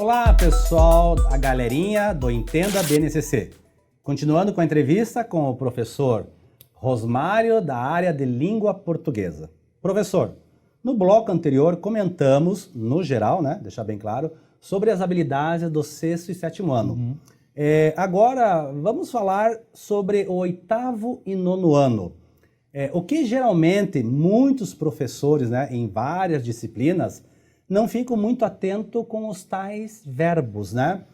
Olá, pessoal, a galerinha do Entenda BNCC. Continuando com a entrevista com o professor Rosmário, da área de língua portuguesa. Professor, no bloco anterior comentamos, no geral, né, deixar bem claro, sobre as habilidades do 6º e 7º ano. Agora, vamos falar sobre o 8º e 9º ano. O que geralmente muitos professores, né, em várias disciplinas, não ficam muito atentos com os tais verbos, né?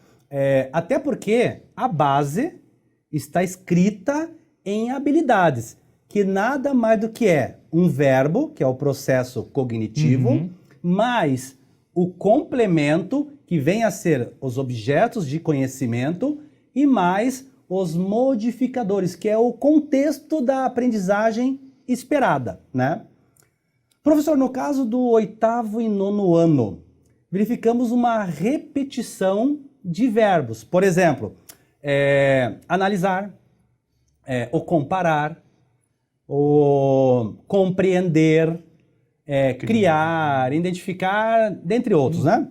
Até porque a base está escrita em habilidades, que nada mais do que é um verbo, que é o processo cognitivo, mais o complemento, que vem a ser os objetos de conhecimento, e mais os modificadores, que é o contexto da aprendizagem esperada, né? Professor, no caso do 8º e 9º ano, verificamos uma repetição de verbos. Por exemplo, analisar, o comparar, o compreender, criar, identificar, dentre outros, né?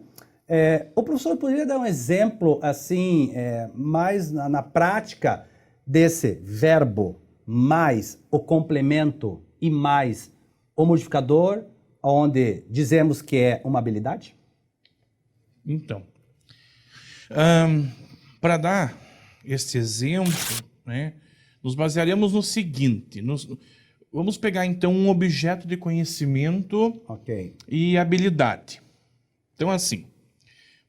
O professor poderia dar um exemplo, assim, mais na prática desse verbo, mais o complemento e mais o modificador, onde dizemos que é uma habilidade? Então, para dar este exemplo, né, nos basearemos no seguinte. Vamos pegar, então, um objeto de conhecimento e habilidade. Então, assim,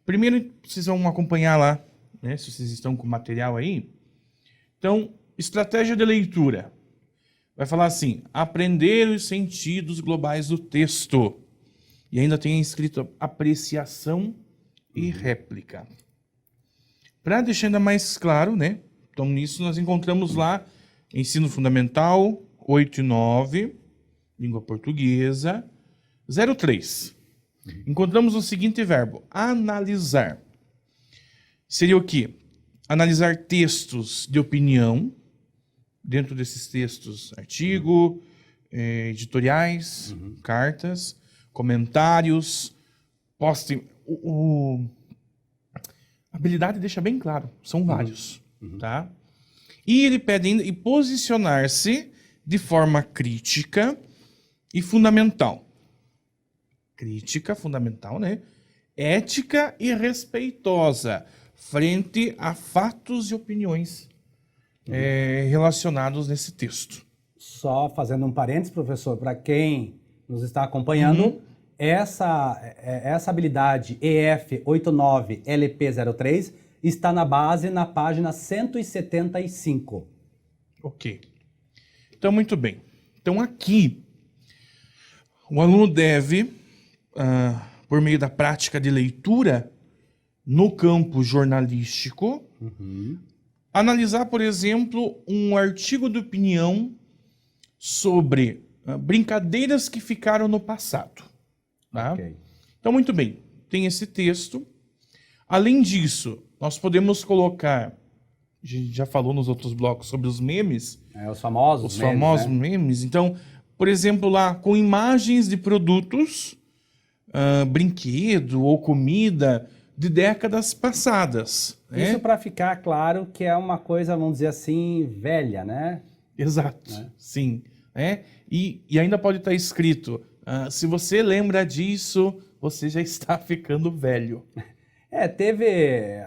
primeiro vocês vão acompanhar lá, né, se vocês estão com o material aí. Então, estratégia de leitura. Vai falar assim, aprender os sentidos globais do texto. E ainda tem escrito apreciação e réplica. Para deixar ainda mais claro, né? Então, nisso nós encontramos lá ensino fundamental, 8 e 9, língua portuguesa, 03. Encontramos o seguinte verbo, analisar. Seria o quê? Analisar textos de opinião, dentro desses textos, artigo, editoriais, cartas, comentários, postem. A habilidade deixa bem claro, são vários, tá? E ele pede ainda e posicionar-se de forma crítica e fundamental. Crítica, fundamental, né? Ética e respeitosa, frente a fatos e opiniões relacionados nesse texto. Só fazendo um parênteses, professor, para quem nos está acompanhando, essa habilidade EF89LP03 está na base na página 175. Ok. Então, muito bem. Então, aqui, o aluno deve, por meio da prática de leitura no campo jornalístico, analisar, por exemplo, um artigo de opinião sobre brincadeiras que ficaram no passado. Tá? Então, muito bem. Tem esse texto. Além disso, nós podemos colocar, a gente já falou nos outros blocos sobre os memes. Os famosos memes. Os famosos memes. Então, por exemplo, lá com imagens de produtos, brinquedo ou comida de décadas passadas. Isso para ficar claro que é uma coisa, vamos dizer assim, velha, né? Exato, sim. E ainda pode estar escrito, se você lembra disso, você já está ficando velho. Teve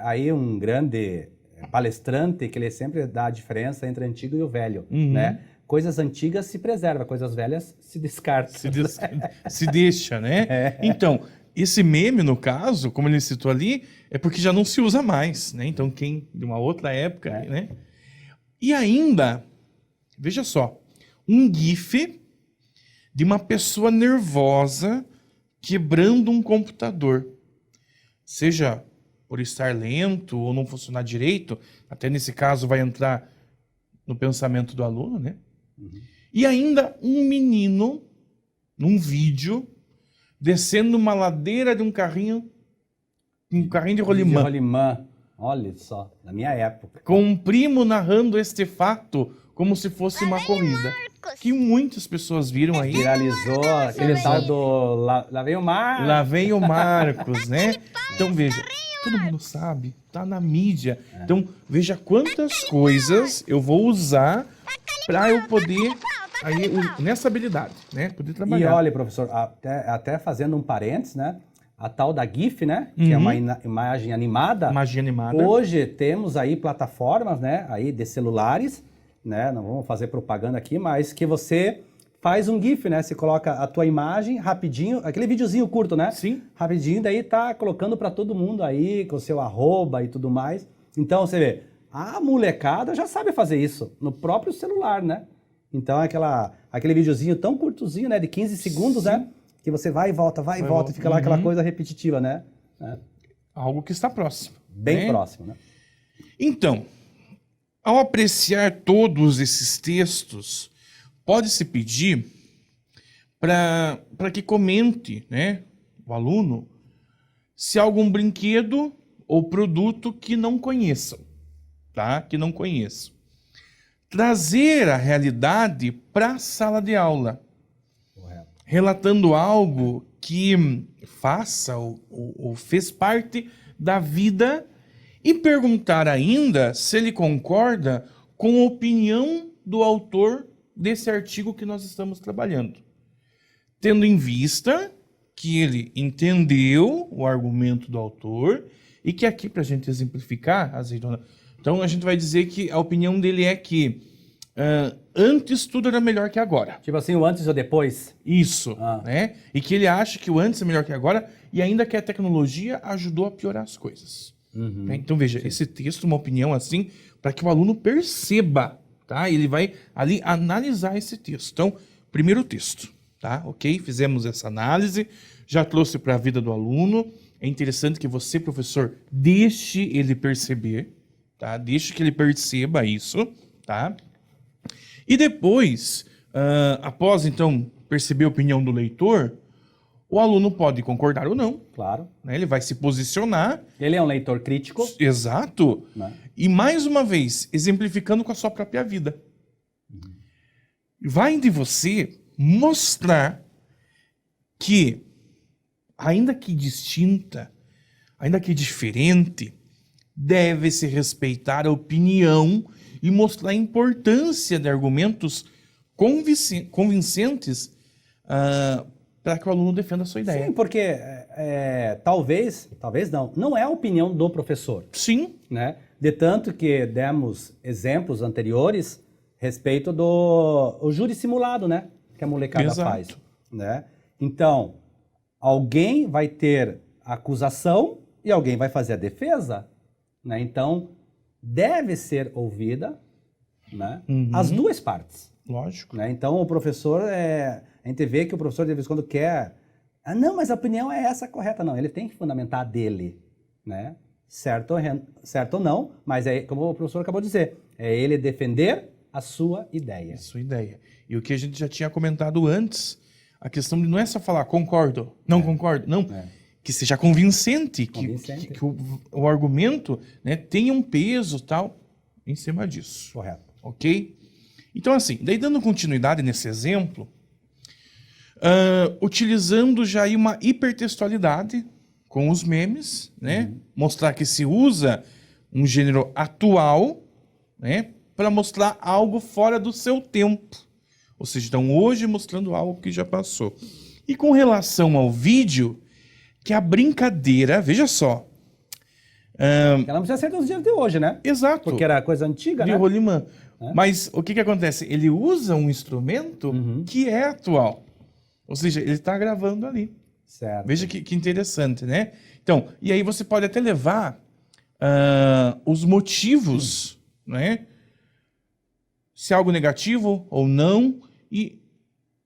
aí um grande palestrante que ele sempre dá a diferença entre o antigo e o velho, né? Coisas antigas se preservam, coisas velhas se descartam. Se deixa, né? Então, esse meme, no caso, como ele citou ali, é porque já não se usa mais, né? Então, quem de uma outra época, né? E ainda, veja só, um GIF de uma pessoa nervosa quebrando um computador. Seja por estar lento ou não funcionar direito, até nesse caso vai entrar no pensamento do aluno, né? E ainda um menino, num vídeo, descendo uma ladeira de um carrinho de rolimã. De rolimã, olha só, na minha época. Com um primo narrando este fato como se fosse uma corrida. Que muitas pessoas viram aí. Viralizou aquele tal do... Lá vem o Marcos. Lá vem o Marcos, né? Então veja, todo mundo sabe, tá na mídia. Então, veja quantas coisas eu vou usar para eu poder, aí, nessa habilidade, né? Poder trabalhar. E olha, professor, até fazendo um parênteses, né? A tal da GIF, né? Que é uma imagem animada. Imagem animada. Hoje temos aí plataformas, né? Aí de celulares, né? Não vamos fazer propaganda aqui, mas que você faz um GIF, né? Você coloca a tua imagem rapidinho, aquele videozinho curto, né? Sim. Rapidinho, daí tá colocando para todo mundo aí, com o seu arroba e tudo mais. Então, você vê, a molecada já sabe fazer isso no próprio celular, né? Então, aquele videozinho tão curtozinho, né? De 15 segundos, né? Que você vai e volta, e fica lá aquela coisa repetitiva, né? Algo que está próximo. Bem próximo, né? Então, ao apreciar todos esses textos, pode-se pedir para que comente, né, o aluno, se há algum brinquedo ou produto que não conheçam, tá? Que não conheçam. Trazer a realidade para a sala de aula, relatando algo que faça ou fez parte da vida e perguntar ainda se ele concorda com a opinião do autor desse artigo que nós estamos trabalhando. Tendo em vista que ele entendeu o argumento do autor e que aqui, para a gente exemplificar, Azeitona, então a gente vai dizer que a opinião dele é que antes tudo era melhor que agora. Tipo assim, o antes ou depois? Isso, né? E que ele acha que o antes é melhor que agora e ainda que a tecnologia ajudou a piorar as coisas. Então veja, esse texto, uma opinião assim, para que o aluno perceba, tá? Ele vai ali analisar esse texto. Então, primeiro texto, tá? Ok? Fizemos essa análise, já trouxe para a vida do aluno. É interessante que você, professor, deixe ele perceber, tá? Deixe que ele perceba isso, tá? E depois, após, então, perceber a opinião do leitor, o aluno pode concordar ou não. Claro. Né? Ele vai se posicionar. Ele é um leitor crítico. Exato. Né? E, mais uma vez, exemplificando com a sua própria vida. Vai de você mostrar que, ainda que distinta, ainda que diferente, deve-se respeitar a opinião e mostrar a importância de argumentos convincentes para que o aluno defenda a sua ideia. Sim, porque talvez não é a opinião do professor. Sim. Né? De tanto que demos exemplos anteriores a respeito do júri simulado, né? Que a molecada faz. Né? Então, alguém vai ter a acusação e alguém vai fazer a defesa. Né? Então, deve ser ouvida, né? As duas partes. Lógico. Né? Então, o professor, a gente vê que o professor, de vez em quando, quer... não, mas a opinião é essa correta. Não, ele tem que fundamentar a dele. Né? Certo ou não, mas como o professor acabou de dizer, é ele defender a sua ideia. A sua ideia. E o que a gente já tinha comentado antes, a questão de não é só falar concordo, não concordo, não. Que seja convincente, que o argumento, né, tenha um peso tal em cima disso. Correto. Ok? Então, assim, daí dando continuidade nesse exemplo, utilizando já aí uma hipertextualidade com os memes, né? Mostrar que se usa um gênero atual, né? Para mostrar algo fora do seu tempo. Ou seja, então hoje mostrando algo que já passou. E com relação ao vídeo, que a brincadeira, veja só. Ela não precisa ser dos dias de hoje, né? Exato. Porque era coisa antiga, de né? rolimã. Mas o que acontece? Ele usa um instrumento que é atual. Ou seja, ele está gravando ali. Certo. Veja que interessante, né? Então, e aí você pode até levar os motivos, né? Se é algo negativo ou não, e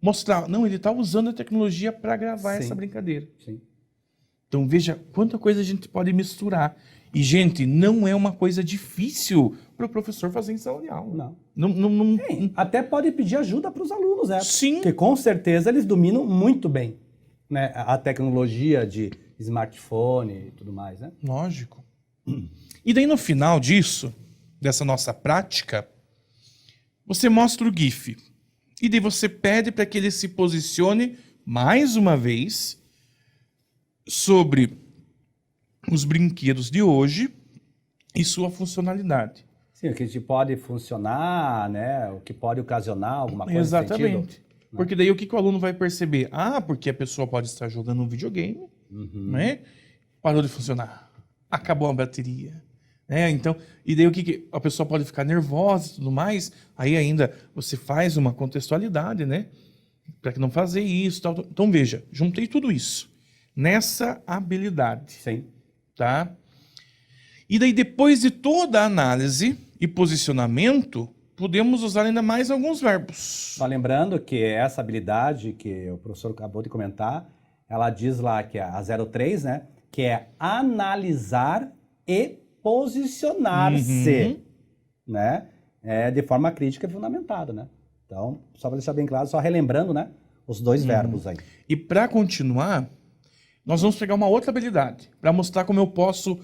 mostrar, não, ele está usando a tecnologia para gravar essa brincadeira. Sim. Então veja quanta coisa a gente pode misturar. E, gente, não é uma coisa difícil para o professor fazer em sala de aula. Não. Até pode pedir ajuda para os alunos, né? Sim. Porque com certeza eles dominam muito bem, né? A tecnologia de smartphone e tudo mais, né? Lógico. E daí no final disso, dessa nossa prática, você mostra o GIF. E daí você pede para que ele se posicione mais uma vez sobre os brinquedos de hoje e sua funcionalidade. Sim, o que pode funcionar, né? O que pode ocasionar alguma coisa nesse sentido. Exatamente. Porque daí o que o aluno vai perceber? Ah, porque a pessoa pode estar jogando um videogame, né? Parou de funcionar. Acabou a bateria. Então, e daí o que a pessoa pode ficar nervosa e tudo mais, aí ainda você faz uma contextualidade, né? Para que não fazer isso, tal. Então veja, juntei tudo isso nessa habilidade. Sim. Tá? E daí depois de toda a análise e posicionamento, podemos usar ainda mais alguns verbos. Só lembrando que essa habilidade que o professor acabou de comentar, ela diz lá que é a 03, né? Que é analisar e posicionar-se, né? De forma crítica e fundamentada, né? Então, só para deixar bem claro, só relembrando, né? Os dois verbos aí. E para continuar, nós vamos pegar uma outra habilidade para mostrar como eu posso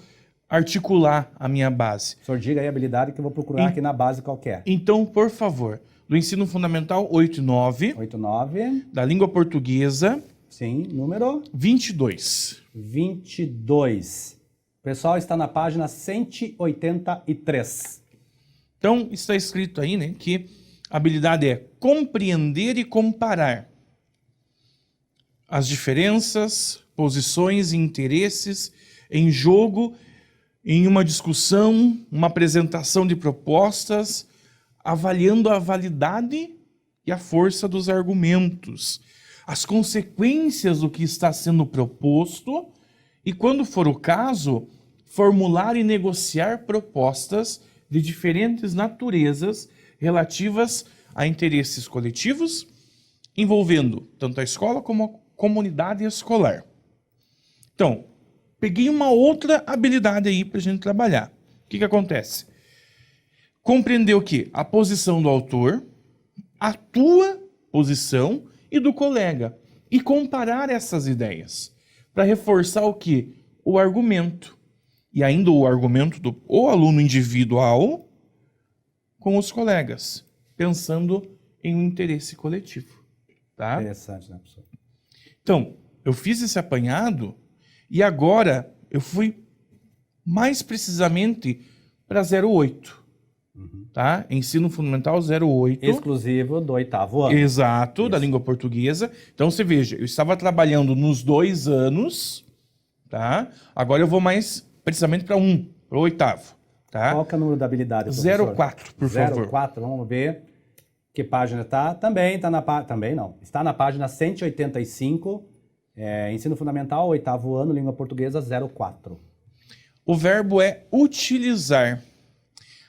articular a minha base. O senhor diga aí a habilidade que eu vou procurar aqui na base qualquer. Então, por favor, do ensino fundamental 8 e 9, 8 e 9, da língua portuguesa, sim, número 22. 22. O pessoal está na página 183. Então, está escrito aí, né, que a habilidade é compreender e comparar as diferenças, posições e interesses em jogo, em uma discussão, uma apresentação de propostas, avaliando a validade e a força dos argumentos, as consequências do que está sendo proposto e, quando for o caso, formular e negociar propostas de diferentes naturezas relativas a interesses coletivos, envolvendo tanto a escola como a comunidade escolar. Então, peguei uma outra habilidade aí para a gente trabalhar. O que acontece? Compreender o quê? A posição do autor, a tua posição e do colega. E comparar essas ideias. Para reforçar o quê? O argumento. E ainda o argumento do aluno individual com os colegas. Pensando em um interesse coletivo. Tá? Interessante, né, professor? Então, eu fiz esse apanhado e agora eu fui mais precisamente para 08. Tá? Ensino Fundamental 08. Exclusivo do 8º ano. Exato, da língua portuguesa. Então, você veja, eu estava trabalhando nos 2 anos, tá? Agora eu vou mais precisamente para o 8º. Tá? Qual que é o número da habilidade, professor? 04, por favor. 04, vamos ver que página está. Também está na página... Também não. Está na página 185, Ensino Fundamental, 8º ano, língua portuguesa 04. O verbo é utilizar.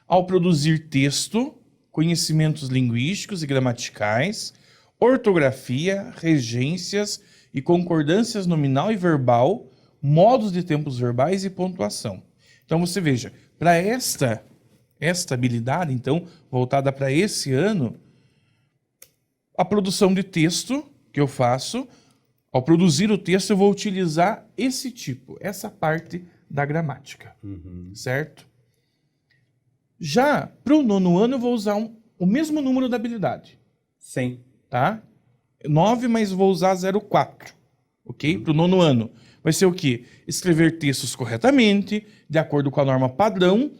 Ao produzir texto, conhecimentos linguísticos e gramaticais, ortografia, regências e concordâncias nominal e verbal, modos de tempos verbais e pontuação. Então você veja, para esta habilidade, então, voltada para esse ano, a produção de texto que eu faço, ao produzir o texto, eu vou utilizar esse tipo, essa parte da gramática, certo? Já para o 9º ano eu vou usar o mesmo número da habilidade. Sim. Tá? 9, mas vou usar 04. Ok? Para o 9º ano. Vai ser o quê? Escrever textos corretamente, de acordo com a norma padrão,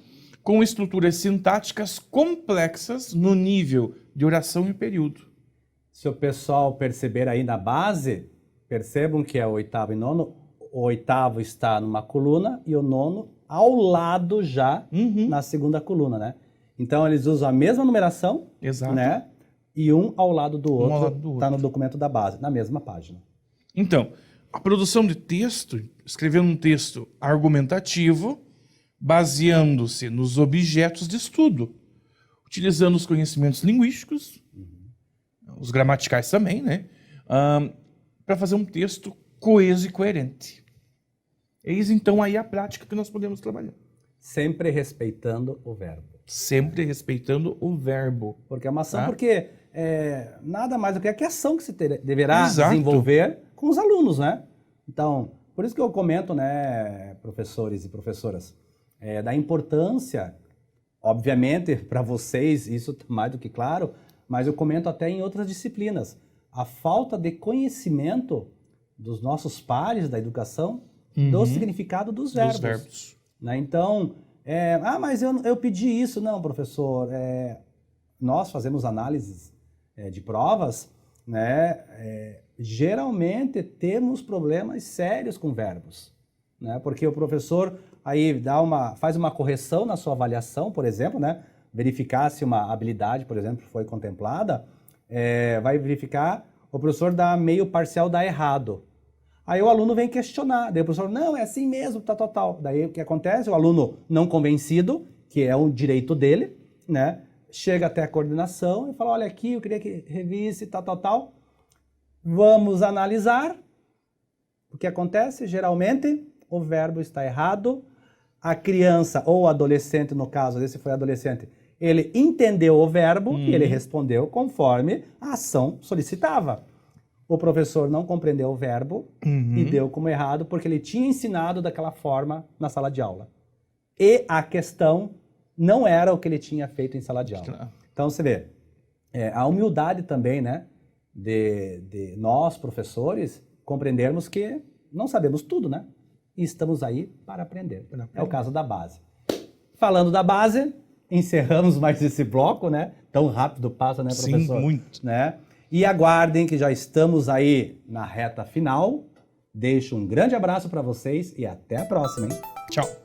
com estruturas sintáticas complexas no nível de oração e período. Se o pessoal perceber aí na base, percebam que é o 8º e 9º. O 8º está numa coluna e o 9º ao lado já na segunda coluna, né? Então eles usam a mesma numeração, exato, né? E um ao lado do outro, está no outro. documento da base, na mesma página. Então, a produção de texto, escrevendo um texto argumentativo, baseando-se nos objetos de estudo, utilizando os conhecimentos linguísticos, os gramaticais também, né? Para fazer um texto coeso e coerente. Eis então aí a prática que nós podemos trabalhar. Sempre respeitando o verbo. Sempre respeitando o verbo. Porque é uma ação, tá? porque nada mais do que a ação que se deverá Exato. desenvolver com os alunos, né? Então, por isso que eu comento, né, professores e professoras, da importância, obviamente, para vocês, isso está mais do que claro, mas eu comento até em outras disciplinas. A falta de conhecimento dos nossos pares da educação do significado dos verbos. Né? Então, mas eu pedi isso. Não, professor, nós fazemos análises de provas, né? Geralmente temos problemas sérios com verbos, né? Porque o professor aí faz uma correção na sua avaliação, por exemplo, né? Verificar se uma habilidade, por exemplo, foi contemplada, vai verificar, o professor dá meio parcial, dá errado. Aí o aluno vem questionar, daí o professor, não, é assim mesmo, tal. Daí o que acontece? O aluno não convencido, que é um direito dele, né? Chega até a coordenação e fala, olha aqui, eu queria que revise, tal. Vamos analisar. O que acontece? Geralmente, o verbo está errado. A criança ou o adolescente, no caso, esse foi adolescente, ele entendeu o verbo e ele respondeu conforme a ação solicitava. O professor não compreendeu o verbo e deu como errado porque ele tinha ensinado daquela forma na sala de aula. E a questão não era o que ele tinha feito em sala de aula. Então, você vê, a humildade também, né, de nós, professores, compreendermos que não sabemos tudo, né? E estamos aí para aprender. É o caso da base. Falando da base, encerramos mais esse bloco, né? Tão rápido passa, né, professor? Sim, muito. Né? E aguardem que já estamos aí na reta final. Deixo um grande abraço para vocês e até a próxima, hein? Tchau.